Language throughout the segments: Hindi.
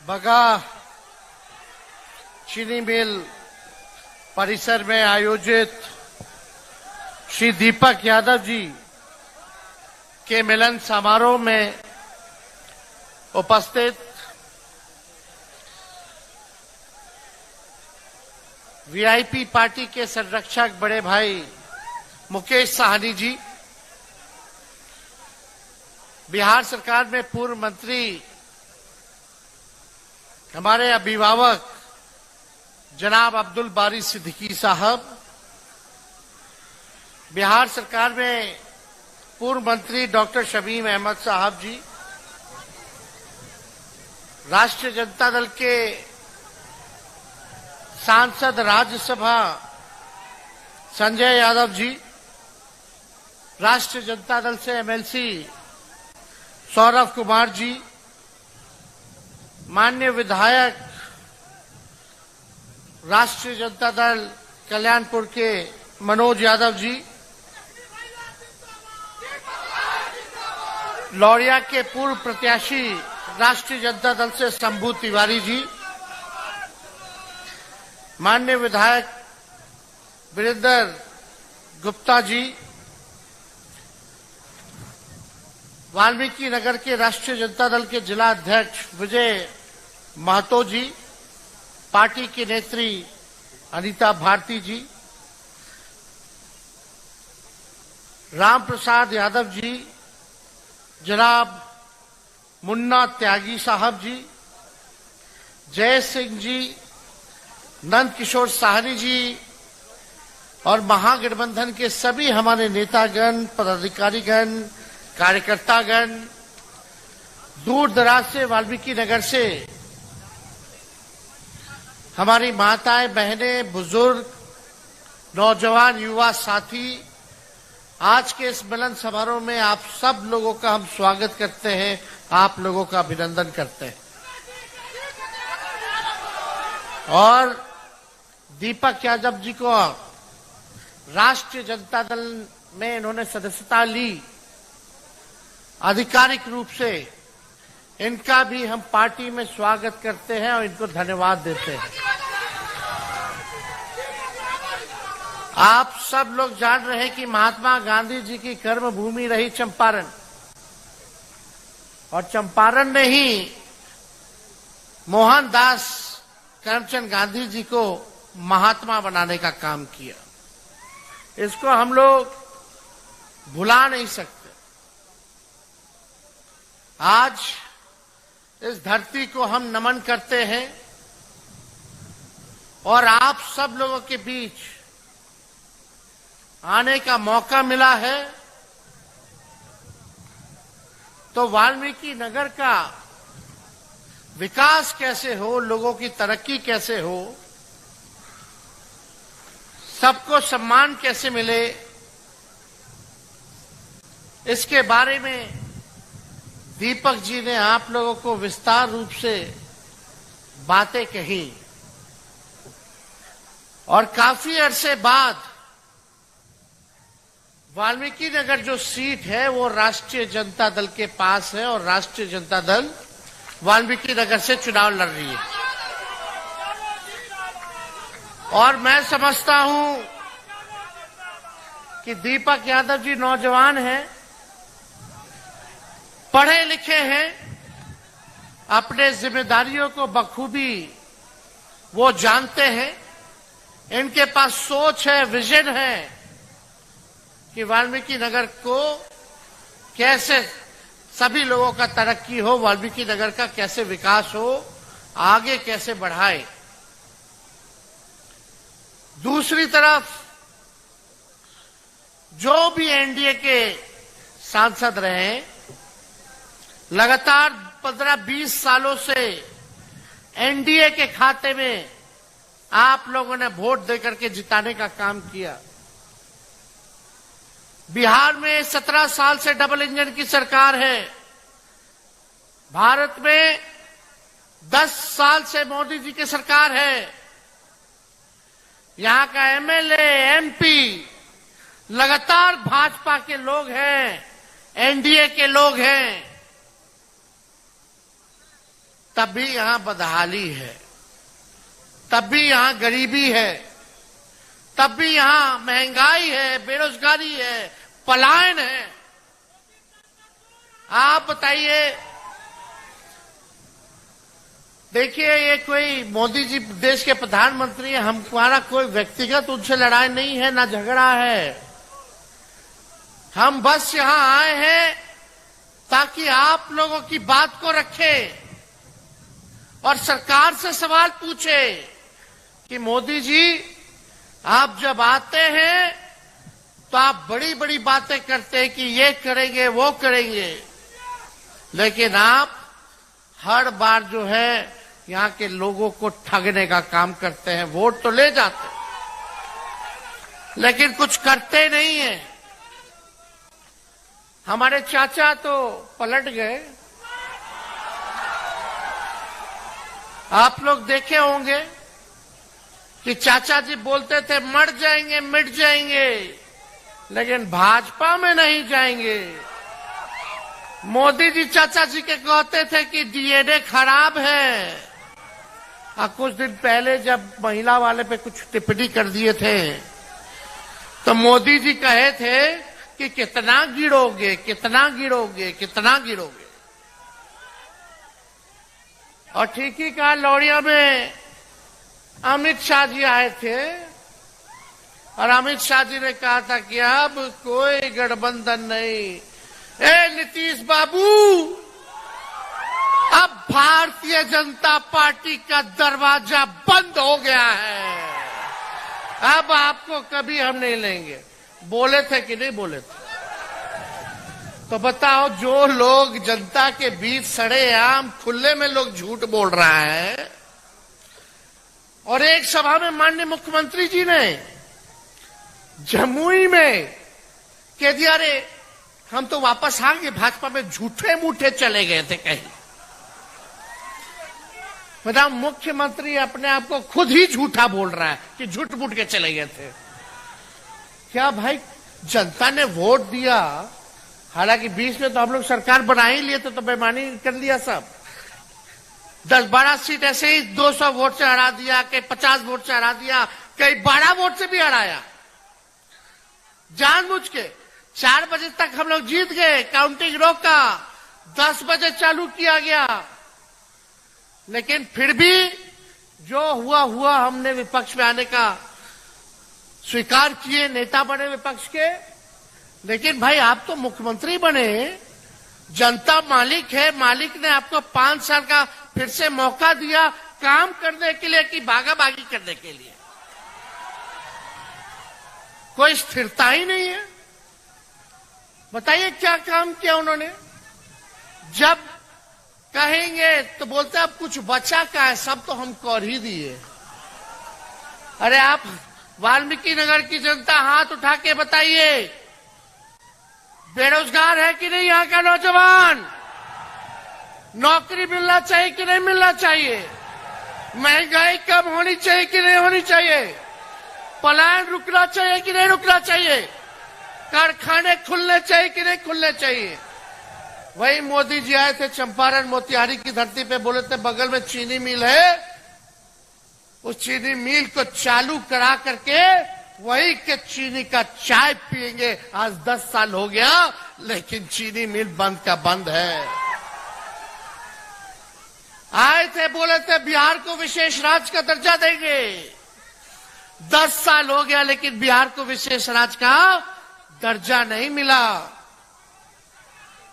बगा चीनी मिल परिसर में आयोजित श्री दीपक यादव जी के मिलन समारोह में उपस्थित वीआईपी पार्टी के संरक्षक बड़े भाई मुकेश साहनी जी, बिहार सरकार में पूर्व मंत्री हमारे अभिभावक जनाब अब्दुल बारी सिद्दीकी साहब, बिहार सरकार में पूर्व मंत्री डॉक्टर शमीम अहमद साहब जी, राष्ट्रीय जनता दल के सांसद राज्यसभा संजय यादव जी, राष्ट्रीय जनता दल से एमएलसी सौरभ कुमार जी, माननीय विधायक राष्ट्रीय जनता दल कल्याणपुर के मनोज यादव जी, लौरिया के पूर्व प्रत्याशी राष्ट्रीय जनता दल से शंभू तिवारी जी, माननीय विधायक वीरेंद्र गुप्ता जी, वाल्मीकि नगर के राष्ट्रीय जनता दल के जिला अध्यक्ष विजय महतो जी, पार्टी की नेत्री अनीता भारती जी, राम प्रसाद यादव जी, जनाब मुन्ना त्यागी साहब जी, जय सिंह जी, नंद किशोर साहनी जी और महागठबंधन के सभी हमारे नेतागण, पदाधिकारीगण, कार्यकर्तागण, दूर दराज से वाल्मीकि नगर से हमारी माताएं, बहनें, बुजुर्ग, नौजवान, युवा साथी, आज के इस मिलन समारोह में आप सब लोगों का हम स्वागत करते हैं, आप लोगों का अभिनंदन करते हैं। और दीपक यादव जी को राष्ट्रीय जनता दल में इन्होंने सदस्यता ली, आधिकारिक रूप से इनका भी हम पार्टी में स्वागत करते हैं और इनको धन्यवाद देते हैं। आप सब लोग जान रहे हैं कि महात्मा गांधी जी की कर्मभूमि रही चंपारण, और चंपारण ने ही मोहनदास करमचंद गांधी जी को महात्मा बनाने का काम किया। इसको हम लोग भुला नहीं सकते। आज इस धरती को हम नमन करते हैं और आप सब लोगों के बीच आने का मौका मिला है, तो वाल्मीकि नगर का विकास कैसे हो, लोगों की तरक्की कैसे हो, सबको सम्मान कैसे मिले, इसके बारे में दीपक जी ने आप लोगों को विस्तार रूप से बातें कही। और काफी अरसे बाद वाल्मीकि नगर जो सीट है वो राष्ट्रीय जनता दल के पास है और राष्ट्रीय जनता दल वाल्मीकि नगर से चुनाव लड़ रही है। और मैं समझता हूं कि दीपक यादव जी नौजवान हैं, पढ़े लिखे हैं, अपने जिम्मेदारियों को बखूबी वो जानते हैं, इनके पास सोच है, विजन है कि वाल्मीकि नगर को कैसे सभी लोगों का तरक्की हो, वाल्मीकि नगर का कैसे विकास हो, आगे कैसे बढ़ाए। दूसरी तरफ जो भी एनडीए के सांसद रहे, लगातार 15-20 सालों से एनडीए के खाते में आप लोगों ने वोट देकर के जिताने का काम किया। बिहार में 17 साल से डबल इंजन की सरकार है। भारत में 10 साल से मोदी जी की सरकार है। यहां का एमएलए, एमपी लगातार भाजपा के लोग हैं, एनडीए के लोग हैं। तब भी यहां बदहाली है, तब भी यहां गरीबी है, तब भी यहां महंगाई है, बेरोजगारी है, पलायन है। आप बताइए, देखिए ये कोई मोदी जी देश के प्रधानमंत्री हैं, हमारा कोई व्यक्तिगत उनसे लड़ाई नहीं है, ना झगड़ा है। हम बस यहां आए हैं ताकि आप लोगों की बात को रखें और सरकार से सवाल पूछे कि मोदी जी आप जब आते हैं तो आप बड़ी बड़ी बातें करते हैं कि ये करेंगे वो करेंगे, लेकिन आप हर बार जो है यहां के लोगों को ठगने का काम करते हैं। वोट तो ले जाते हैं लेकिन कुछ करते नहीं हैं। हमारे चाचा तो पलट गए, आप लोग देखे होंगे कि चाचा जी बोलते थे मर जाएंगे मिट जाएंगे, लेकिन भाजपा में नहीं जाएंगे। मोदी जी चाचा जी के कहते थे कि डीएनए खराब है, और कुछ दिन पहले जब महिला वाले पे कुछ टिप्पणी कर दिए थे तो मोदी जी कहे थे कि कितना गिरोगे कितना गिरोगे कितना गिरोगे। और ठीक ही कहा, लौड़िया में अमित शाह जी आए थे और अमित शाह जी ने कहा था कि अब कोई गठबंधन नहीं। ए नीतीश बाबू, अब भारतीय जनता पार्टी का दरवाजा बंद हो गया है, अब आपको कभी हम नहीं लेंगे। बोले थे कि नहीं बोले थे? तो बताओ, जो लोग जनता के बीच सड़े आम खुले में लोग झूठ बोल रहा है। और एक सभा में माननीय मुख्यमंत्री जी ने जमुई में कह दिया, अरे हम तो वापस आ गए, भाजपा में झूठे मूठे चले गए थे कहीं। बताओ, मुख्यमंत्री अपने आप को खुद ही झूठा बोल रहा है कि झूठ मूठ के चले गए थे। क्या भाई, जनता ने वोट दिया, हालांकि 20 में तो हम लोग सरकार बना ही लिए थे, तो बेईमानी कर लिया सब। 10-12 सीट ऐसे ही 200 वोट से हरा दिया, कहीं 50 वोट से हरा दिया, कहीं 12 वोट से भी हराया जानबूझ के। 4 बजे तक हम लोग जीत गए, काउंटिंग रोका, 10 बजे चालू किया गया, लेकिन फिर भी जो हुआ हुआ, हमने विपक्ष में आने का स्वीकार किए, नेता बने विपक्ष के। लेकिन भाई, आप तो मुख्यमंत्री बने, जनता मालिक है, मालिक ने आपको 5 साल का फिर से मौका दिया काम करने के लिए कि भागाभागी करने के लिए। कोई स्थिरता ही नहीं है। बताइए क्या काम किया उन्होंने? जब कहेंगे तो बोलते अब कुछ बचा क्या है, सब तो हम कर ही दिए। अरे आप वाल्मीकि नगर की जनता हाथ उठा के बताइए, बेरोजगार है कि नहीं यहाँ का नौजवान? नौकरी मिलना चाहिए कि नहीं मिलना चाहिए? महंगाई कम होनी चाहिए कि नहीं होनी चाहिए? पलायन रुकना चाहिए कि नहीं रुकना चाहिए? कारखाने खुलने चाहिए कि नहीं खुलने चाहिए? वही मोदी जी आए थे चंपारण मोतिहारी की धरती पे, बोले थे बगल में चीनी मिल है, उस चीनी मिल को चालू करा करके वही के चीनी का चाय पिएंगे। आज 10 साल हो गया, लेकिन चीनी मिल बंद का बंद है। आए थे, बोले थे बिहार को विशेष राज्य का दर्जा देंगे। 10 साल हो गया, लेकिन बिहार को विशेष राज्य का दर्जा नहीं मिला।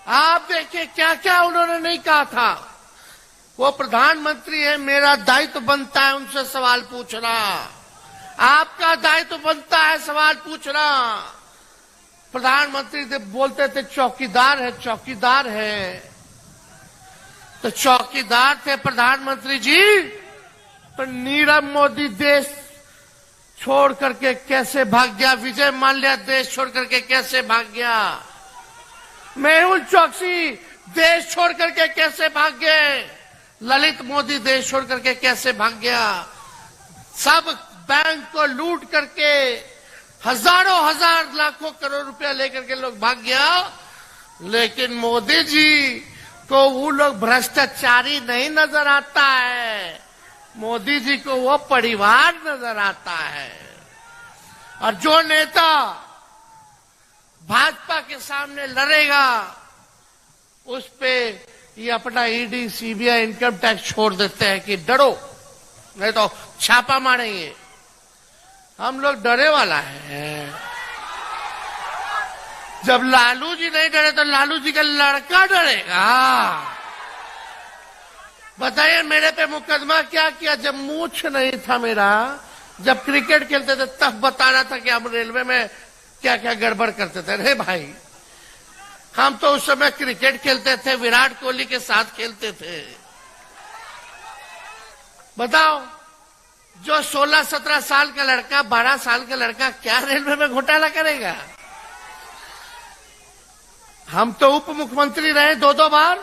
आप देखिए क्या क्या उन्होंने नहीं कहा था। वो प्रधानमंत्री है, मेरा दायित्व बनता है उनसे सवाल पूछना, आपका दायित्व बनता है सवाल पूछना। प्रधानमंत्री बोलते थे चौकीदार है चौकीदार है, तो चौकीदार थे प्रधानमंत्री जी, तो नीरव मोदी देश छोड़ करके कैसे भाग गया? विजय माल्या देश छोड़ करके कैसे भाग गया? मेहुल चौकसी देश छोड़ करके कैसे भाग गए? ललित मोदी देश छोड़ करके कैसे भाग गया? सब बैंक को लूट करके हजारों हजार लाखों करोड़ रुपया लेकर के लोग भाग गया, लेकिन मोदी जी को वो लोग भ्रष्टाचारी नहीं नजर आता है, मोदी जी को वो परिवार नजर आता है। और जो नेता भाजपा के सामने लड़ेगा उस पे ये अपना ईडी सीबीआई इनकम टैक्स छोड़ देते हैं कि डरो नहीं तो छापा मारेंगे। हम लोग डरे वाला है। जब लालू जी नहीं डरे तो लालू जी का लड़का डरेगा। बताइए मेरे पे मुकदमा क्या किया जब मूछ नहीं था मेरा, जब क्रिकेट खेलते थे तब बताना था कि हम रेलवे में क्या क्या गड़बड़ करते थे। अरे भाई हम तो उस समय क्रिकेट खेलते थे, विराट कोहली के साथ खेलते थे। बताओ जो 16-17 साल का लड़का, 12 साल का लड़का क्या रेलवे में घोटाला करेगा? हम तो उप मुख्यमंत्री रहे 2-2 बार।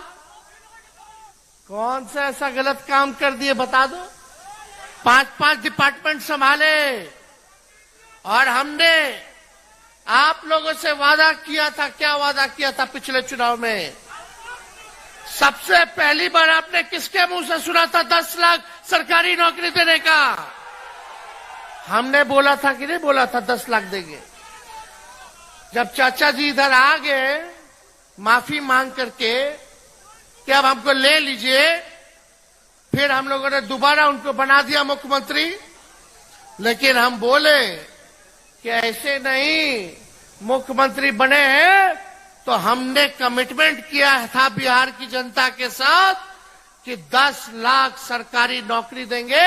कौन सा ऐसा गलत काम कर दिए बता दो? 5-5 डिपार्टमेंट संभाले और हमने आप लोगों से वादा किया था। क्या वादा किया था पिछले चुनाव में? सबसे पहली बार आपने किसके मुंह से सुना था 10 लाख सरकारी नौकरी देने का? हमने बोला था कि नहीं बोला था 10 लाख देंगे? जब चाचा जी इधर आ गए माफी मांग करके कि अब हमको ले लीजिए, फिर हम लोगों ने दोबारा उनको बना दिया मुख्यमंत्री। लेकिन हम बोले कि ऐसे नहीं, मुख्यमंत्री बने हैं तो हमने कमिटमेंट किया था बिहार की जनता के साथ कि 10 लाख सरकारी नौकरी देंगे।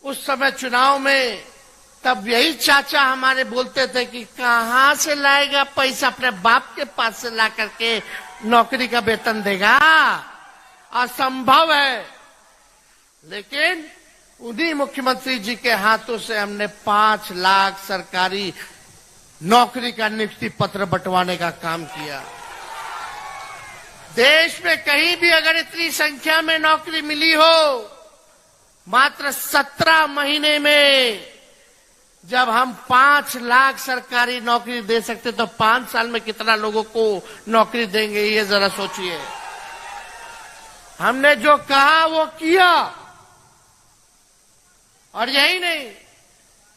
उस समय चुनाव में तब यही चाचा हमारे बोलते थे कि कहां से लाएगा पैसा, अपने बाप के पास से ला करके नौकरी का वेतन देगा, असंभव है। लेकिन उन्हीं मुख्यमंत्री जी के हाथों से हमने 5 लाख सरकारी नौकरी का नियुक्ति पत्र बंटवाने का काम किया। देश में कहीं भी अगर इतनी संख्या में नौकरी मिली हो, मात्र 17 महीने में जब हम 5 लाख सरकारी नौकरी दे सकते तो 5 साल में कितना लोगों को नौकरी देंगे, ये जरा सोचिए। हमने जो कहा वो किया। और यही नहीं,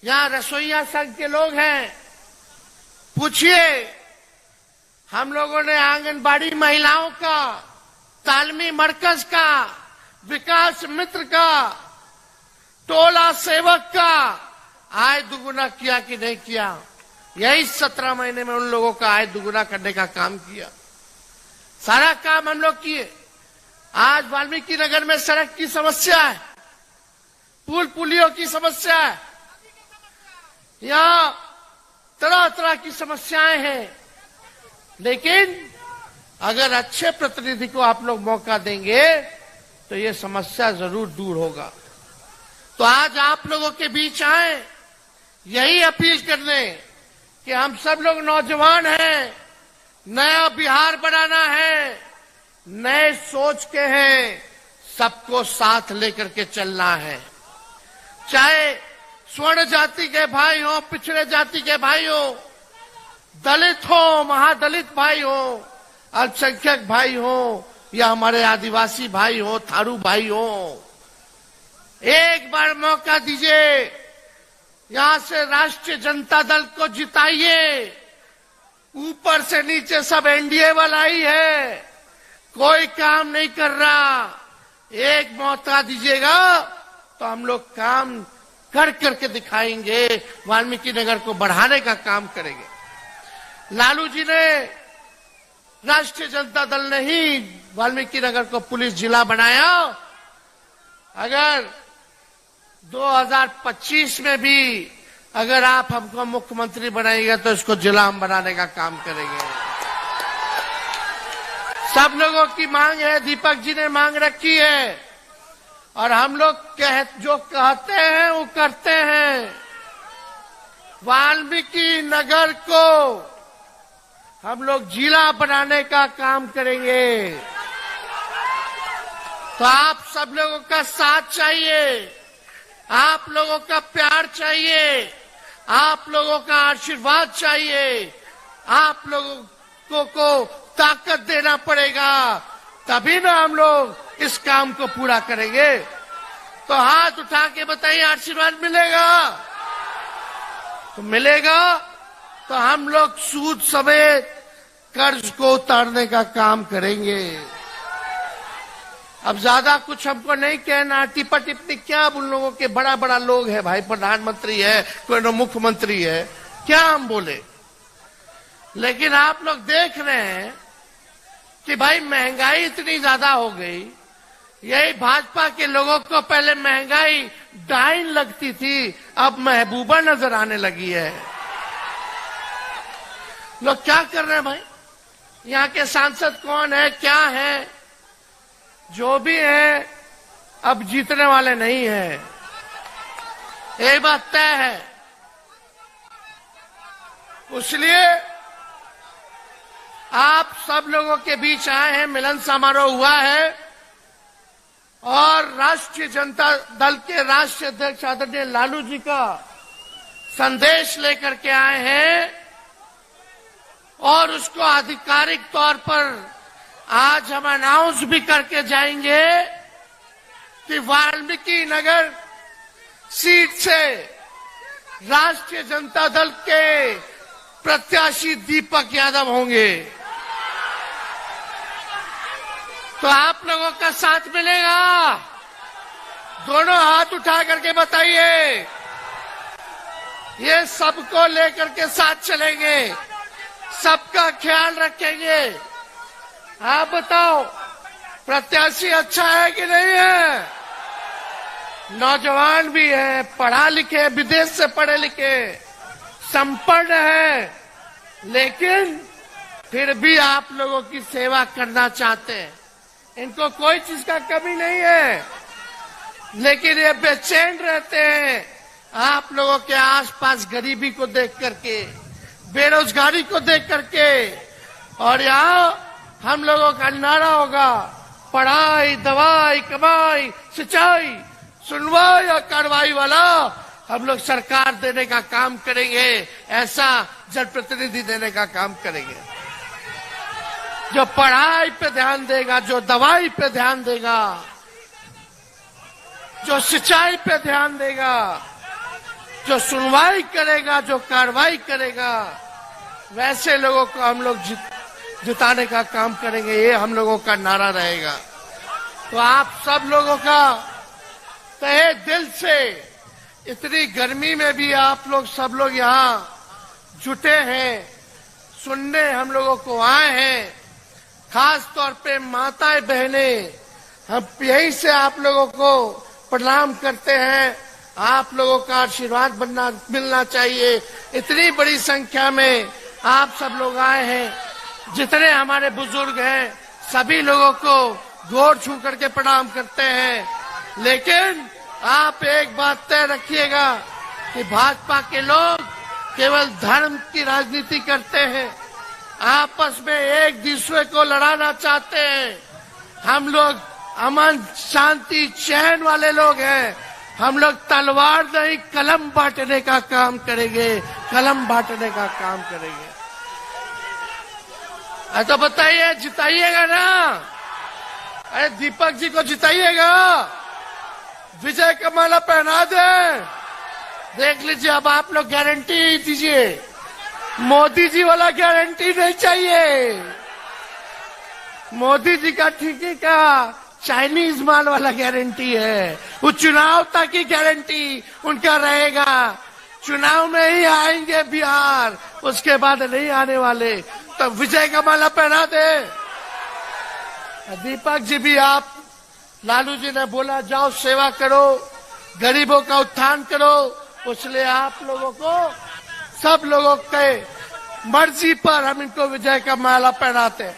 यहां रसोईया संघ के लोग हैं, पूछिए। हम लोगों ने आंगनबाड़ी महिलाओं का, तालमी मरकज का, विकास मित्र का, टोला सेवक का आय दुगुना किया कि नहीं किया? यही 17 महीने में उन लोगों का आय दुगुना करने का काम किया। सारा काम हम लोग किए। आज वाल्मीकि नगर में सड़क की समस्या है, पुल पुलियों की समस्या है, यहां तरह तरह की समस्याएं हैं। लेकिन अगर अच्छे प्रतिनिधि को आप लोग मौका देंगे तो ये समस्या जरूर दूर होगा। तो आज आप लोगों के बीच आए यही अपील करने कि हम सब लोग नौजवान हैं, नया बिहार बनाना है, नए सोच के हैं, सबको साथ लेकर के चलना है। चाहे स्वर्ण जाति के भाई हो, पिछड़े जाति के भाई हो, दलित हो, महादलित भाई हो, अल्पसंख्यक भाई हो, या हमारे आदिवासी भाई हो, थारू भाई हो, एक बार मौका दीजिए। यहां से राष्ट्रीय जनता दल को जिताइए। ऊपर से नीचे सब एनडीए वाला ही है, कोई काम नहीं कर रहा। एक मौका दीजिएगा तो हम लोग काम कर करके दिखाएंगे, वाल्मीकि नगर को बढ़ाने का काम करेंगे। लालू जी ने, राष्ट्रीय जनता दल ने ही वाल्मीकि नगर को पुलिस जिला बनाया। अगर 2025 में भी अगर आप हमको मुख्यमंत्री बनाएंगे तो इसको जिला हम बनाने का काम करेंगे। सब लोगों की मांग है, दीपक जी ने मांग रखी है, और हम लोग जो कहते हैं वो करते हैं। वाल्मीकि नगर को हम लोग जिला बनाने का काम करेंगे। तो आप सब लोगों का साथ चाहिए, आप लोगों का प्यार चाहिए, आप लोगों का आशीर्वाद चाहिए, आप लोगों को ताकत देना पड़ेगा, तभी ना हम लोग इस काम को पूरा करेंगे। तो हाथ उठा के बताइए, आशीर्वाद मिलेगा? तो मिलेगा तो हम लोग सूद समेत कर्ज को उतारने का काम करेंगे। अब ज्यादा कुछ हमको नहीं कहना, टिप्पा टिप्पणी क्या, उन लोगों के बड़ा बड़ा लोग है भाई, प्रधानमंत्री है, कोई न मुख्यमंत्री है, क्या हम बोले। लेकिन आप लोग देख रहे हैं कि भाई महंगाई इतनी ज्यादा हो गई। यही भाजपा के लोगों को पहले महंगाई डाइन लगती थी, अब महबूबा नजर आने लगी है। लोग क्या कर रहे हैं भाई? यहाँ के सांसद कौन है, क्या है, जो भी है अब जीतने वाले नहीं है, ये बात तय है। इसलिए आप सब लोगों के बीच आए हैं, मिलन समारोह हुआ है और राष्ट्रीय जनता दल के राष्ट्रीय अध्यक्ष आदरणीय लालू जी का संदेश लेकर के आए हैं और उसको आधिकारिक तौर पर आज हम अनाउंस भी करके जाएंगे कि वाल्मीकि नगर सीट से राष्ट्रीय जनता दल के प्रत्याशी दीपक यादव होंगे। तो आप लोगों का साथ मिलेगा? दोनों हाथ उठा करके बताइए। ये सबको लेकर के साथ चलेंगे, सबका ख्याल रखेंगे। आप बताओ, प्रत्याशी अच्छा है कि नहीं है? नौजवान भी है, पढ़ा लिखे, विदेश से पढ़े लिखे, संपन्न है, लेकिन फिर भी आप लोगों की सेवा करना चाहते हैं। इनको कोई चीज का कमी नहीं है, लेकिन ये बेचैन रहते हैं आप लोगों के आसपास गरीबी को देख करके, बेरोजगारी को देख करके। और यहाँ हम लोगों का नारा होगा, पढ़ाई, दवाई, कमाई, सिंचाई, सुनवाई और कार्रवाई वाला हम लोग सरकार देने का काम करेंगे, ऐसा जनप्रतिनिधि देने का काम करेंगे। जो पढ़ाई पे ध्यान देगा, जो दवाई पे ध्यान देगा, जो सिंचाई पे ध्यान देगा, जो सुनवाई करेगा, जो कार्रवाई करेगा, वैसे लोगों को हम लोग जिताने का काम करेंगे। ये हम लोगों का नारा रहेगा। तो आप सब लोगों का तहे दिल से, इतनी गर्मी में भी आप लोग सब लोग यहाँ जुटे हैं, सुनने हम लोगों को आए हैं। खास तौर पे माताएं बहनें, हम यहीं से आप लोगों को प्रणाम करते हैं। आप लोगों का आशीर्वाद मिलना चाहिए। इतनी बड़ी संख्या में आप सब लोग आए हैं। जितने हमारे बुजुर्ग हैं, सभी लोगों को गोर छू करके प्रणाम करते हैं। लेकिन आप एक बात तय रखिएगा कि भाजपा के लोग केवल धर्म की राजनीति करते हैं, आपस में एक दूसरे को लड़ाना चाहते हैं। हम लोग अमन, शांति, चैन वाले लोग हैं। हम लोग तलवार नहीं, कलम बांटने का काम करेंगे, कलम बांटने का काम करेंगे। तो बताइए, जिताइएगा ना? अरे दीपक जी को जिताइएगा, विजय का माला पहना दे। देख लीजिए, अब आप लोग गारंटी दीजिए। मोदी जी वाला गारंटी नहीं चाहिए। मोदी जी का ठीके का चाइनीज माल वाला गारंटी है। वो चुनाव तक की गारंटी उनका रहेगा। चुनाव में ही आएंगे बिहार, उसके बाद नहीं आने वाले। तो विजय का माला पहना दे। दीपक जी भी, आप, लालू जी ने बोला जाओ सेवा करो, गरीबों का उत्थान करो, इसलिए आप लोगों को, सब लोगों के मर्जी पर हम इनको विजय का माला पहनाते हैं।